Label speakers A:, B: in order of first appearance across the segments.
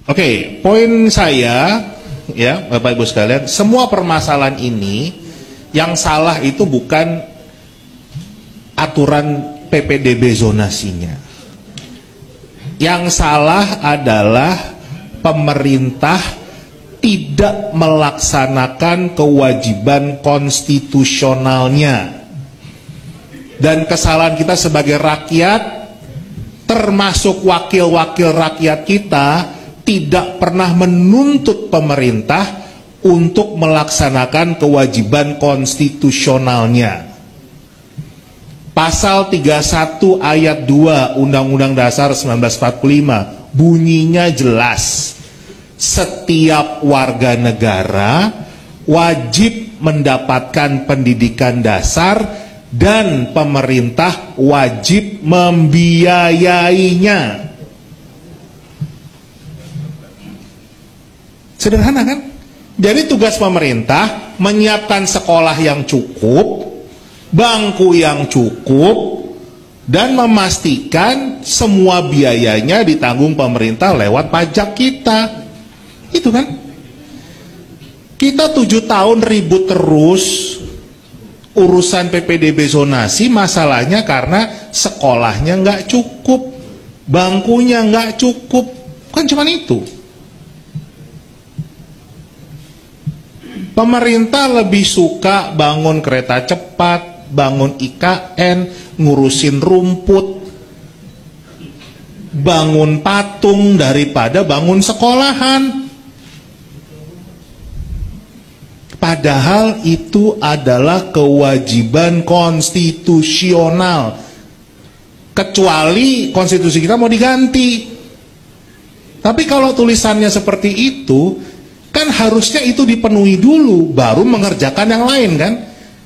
A: Oke, poin saya, ya Bapak Ibu sekalian, semua permasalahan ini yang salah itu bukan aturan PPDB zonasinya. Yang salah adalah pemerintah tidak melaksanakan kewajiban konstitusionalnya. Dan kesalahan kita sebagai rakyat, termasuk wakil-wakil rakyat kita, tidak pernah menuntut pemerintah untuk melaksanakan kewajiban konstitusionalnya. Pasal 31 ayat 2 Undang-Undang Dasar 1945 bunyinya jelas. Setiap warga negara wajib mendapatkan pendidikan dasar dan pemerintah wajib membiayainya. Sederhana kan? Jadi tugas pemerintah menyiapkan sekolah yang cukup, bangku yang cukup, dan memastikan semua biayanya ditanggung pemerintah lewat pajak kita. Itu kan? Kita 7 tahun ribut terus urusan PPDB zonasi, masalahnya karena sekolahnya nggak cukup, bangkunya nggak cukup, kan cuman itu. Pemerintah lebih suka bangun kereta cepat, bangun IKN, ngurusin rumput, bangun patung daripada bangun sekolahan. Padahal itu adalah kewajiban konstitusional. Kecuali konstitusi kita mau diganti. Tapi kalau tulisannya seperti itu, kan harusnya itu dipenuhi dulu, baru mengerjakan yang lain kan.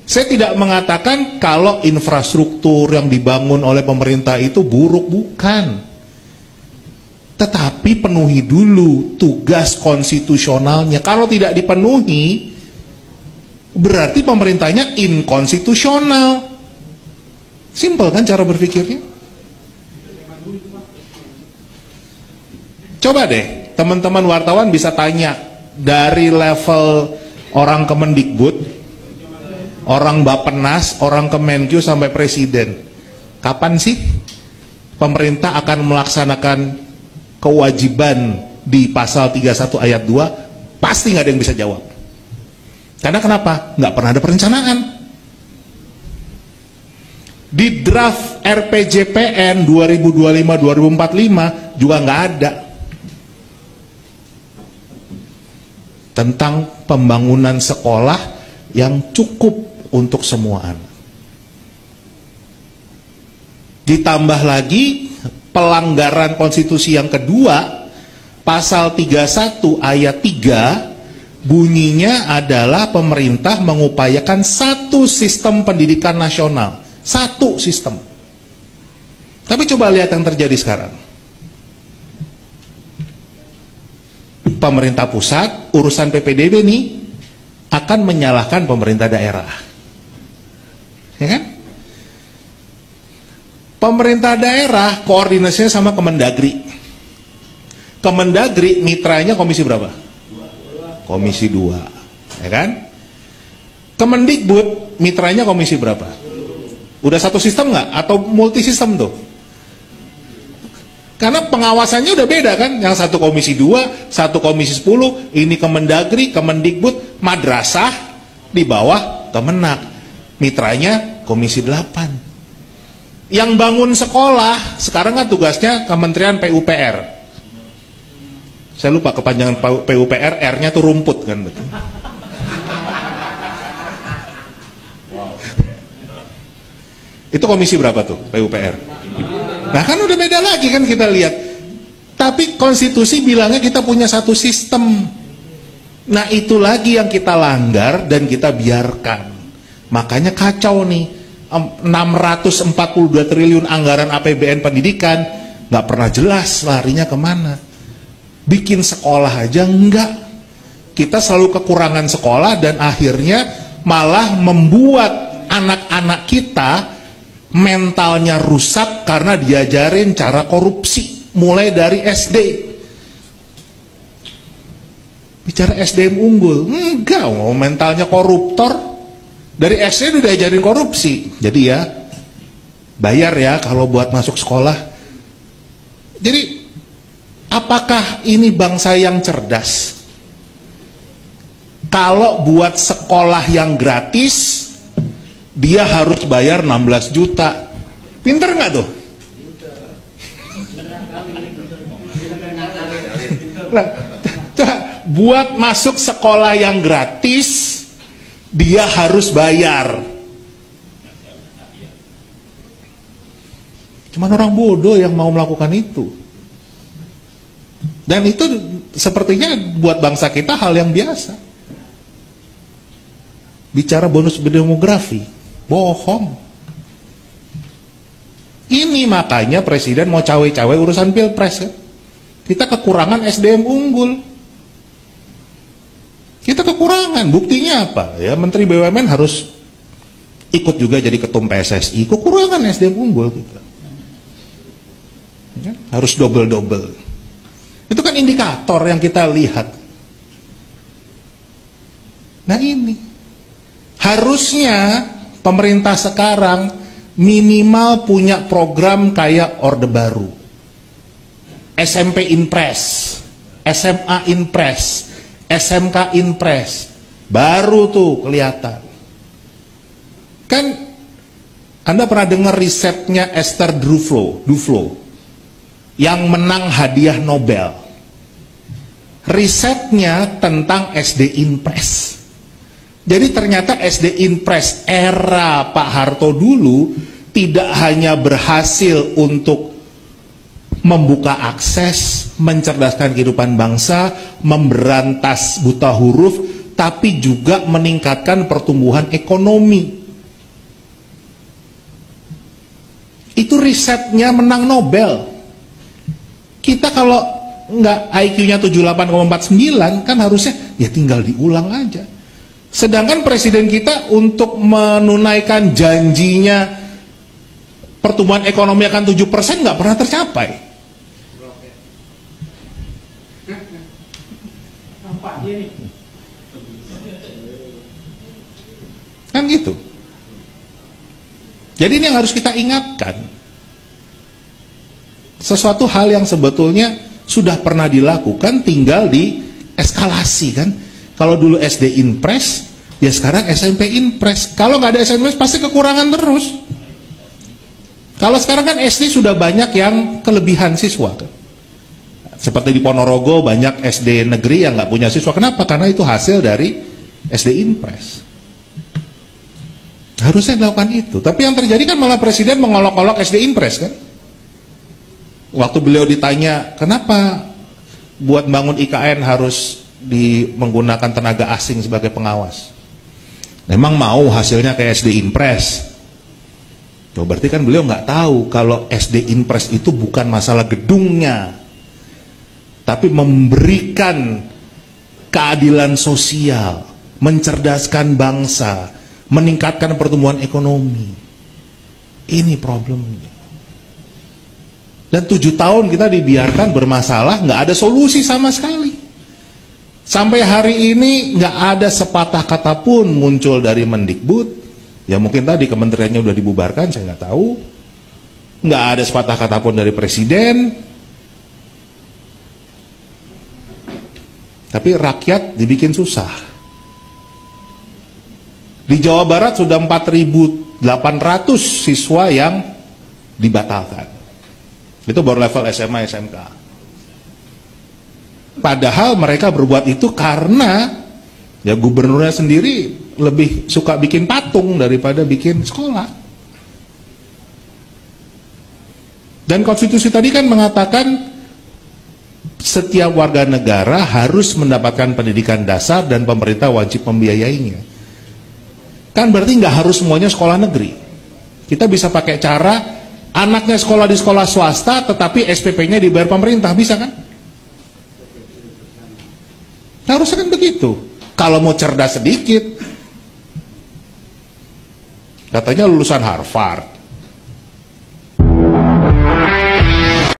A: Saya tidak mengatakan kalau infrastruktur yang dibangun oleh pemerintah itu buruk, bukan. Tetapi penuhi dulu tugas konstitusionalnya. Kalau tidak dipenuhi, berarti pemerintahnya inkonstitusional. Simpel kan cara berpikirnya? Coba deh, teman-teman wartawan bisa tanya dari level orang Kemendikbud, orang Bappenas, orang Kemenkyu sampai presiden. Kapan sih pemerintah akan melaksanakan kewajiban di pasal 31 ayat 2? Pasti nggak ada yang bisa jawab. Karena kenapa? Nggak pernah ada perencanaan. Di draft RPJPN 2025-2045 juga nggak ada tentang pembangunan sekolah yang cukup untuk semua anak. Ditambah lagi pelanggaran konstitusi yang kedua, pasal 31 ayat 3 bunyinya adalah pemerintah mengupayakan satu sistem pendidikan nasional, satu sistem. Tapi coba lihat yang terjadi sekarang. Pemerintah pusat, urusan PPDB nih akan menyalahkan pemerintah daerah. Ya kan? Pemerintah daerah koordinasinya sama Kemendagri. Kemendagri mitranya komisi berapa? Komisi 2. Ya kan? Kemendikbud mitranya komisi berapa? Udah satu sistem nggak? Atau multi sistem tuh? Karena pengawasannya udah beda kan, yang satu komisi 2, satu komisi 10, ini Kemendagri, Kemendikbud, madrasah di bawah Kemenak, mitranya komisi 8. Yang bangun sekolah, sekarang kan tugasnya Kementerian PUPR. Saya lupa kepanjangan PUPR, R-nya tuh rumput kan betul. Itu komisi berapa tuh PUPR? Nah kan udah beda lagi kan kita lihat. Tapi konstitusi bilangnya kita punya satu sistem. Nah itu lagi yang kita langgar dan kita biarkan. Makanya kacau nih. 642 triliun anggaran APBN pendidikan nggak pernah jelas larinya kemana. Bikin sekolah aja enggak. Kita selalu kekurangan sekolah dan akhirnya malah membuat anak-anak kita mentalnya rusak karena diajarin cara korupsi mulai dari SD. Bicara SDM unggul, enggak, mentalnya koruptor. Dari SD udah diajarin korupsi. Jadi ya, bayar ya kalau buat masuk sekolah. Jadi, apakah ini bangsa yang cerdas? Kalau buat sekolah yang gratis, dia harus bayar 16 juta. Pinter nggak tuh? Nah, buat masuk sekolah yang gratis, dia harus bayar. Cuman orang bodoh yang mau melakukan itu. Dan itu sepertinya buat bangsa kita hal yang biasa. Bicara bonus demografi, bohong. Ini makanya presiden mau cawe-cawe urusan pilpres kan? Kita kekurangan SDM unggul. Kita kekurangan, buktinya apa? Ya, Menteri BUMN harus ikut juga jadi ketum PSSI. Kekurangan SDM unggul kita. Ya, harus double-double. Itu kan indikator yang kita lihat. Nah ini, harusnya pemerintah sekarang minimal punya program kayak Orde Baru. SMP Inpres, SMA Inpres, SMK Inpres, baru tuh kelihatan. Kan Anda pernah dengar risetnya Esther Duflo yang menang hadiah Nobel. Risetnya tentang SD Inpres. Jadi ternyata SD Inpres era Pak Harto dulu tidak hanya berhasil untuk membuka akses, mencerdaskan kehidupan bangsa, memberantas buta huruf, tapi juga meningkatkan pertumbuhan ekonomi. Itu risetnya menang Nobel. Kita kalau nggak IQ-nya 78,49 kan harusnya ya tinggal diulang aja. Sedangkan presiden kita untuk menunaikan janjinya pertumbuhan ekonomi akan 7% nggak pernah tercapai. Kan gitu. Jadi ini yang harus kita ingatkan. Sesuatu hal yang sebetulnya sudah pernah dilakukan, tinggal di eskalasi kan. Kalau dulu SD Inpres, ya sekarang SMP Inpres. Kalau nggak ada SMP pasti kekurangan terus. Kalau sekarang kan SD sudah banyak yang kelebihan siswa kan. Seperti di Ponorogo banyak SD negeri yang nggak punya siswa. Kenapa? Karena itu hasil dari SD Inpres. Harusnya dilakukan itu. Tapi yang terjadi kan malah presiden mengolok-olok SD Inpres kan. Waktu beliau ditanya, kenapa buat bangun IKN harus menggunakan tenaga asing sebagai pengawas? Memang mau hasilnya kayak SD Inpres. Tuh, berarti kan beliau nggak tahu kalau SD Inpres itu bukan masalah gedungnya, tapi memberikan keadilan sosial, mencerdaskan bangsa, meningkatkan pertumbuhan ekonomi. Ini problemnya. Dan 7 tahun kita dibiarkan bermasalah, nggak ada solusi sama sekali. Sampai hari ini nggak ada sepatah kata pun muncul dari Mendikbud. Ya mungkin tadi kementeriannya udah dibubarkan, saya nggak tahu. Nggak ada sepatah kata pun dari presiden. Tapi rakyat dibikin susah. Di Jawa Barat sudah 4.800 siswa yang dibatalkan. Itu baru level SMA, SMK. Padahal mereka berbuat itu karena ya gubernurnya sendiri lebih suka bikin patung daripada bikin sekolah. Dan konstitusi tadi kan mengatakan setiap warga negara harus mendapatkan pendidikan dasar dan pemerintah wajib membiayainya. Kan berarti nggak harus semuanya sekolah negeri. Kita bisa pakai cara anaknya sekolah di sekolah swasta tetapi SPP-nya dibayar pemerintah, bisa kan? Harusnya kan begitu. Kalau mau cerdas sedikit, katanya lulusan Harvard,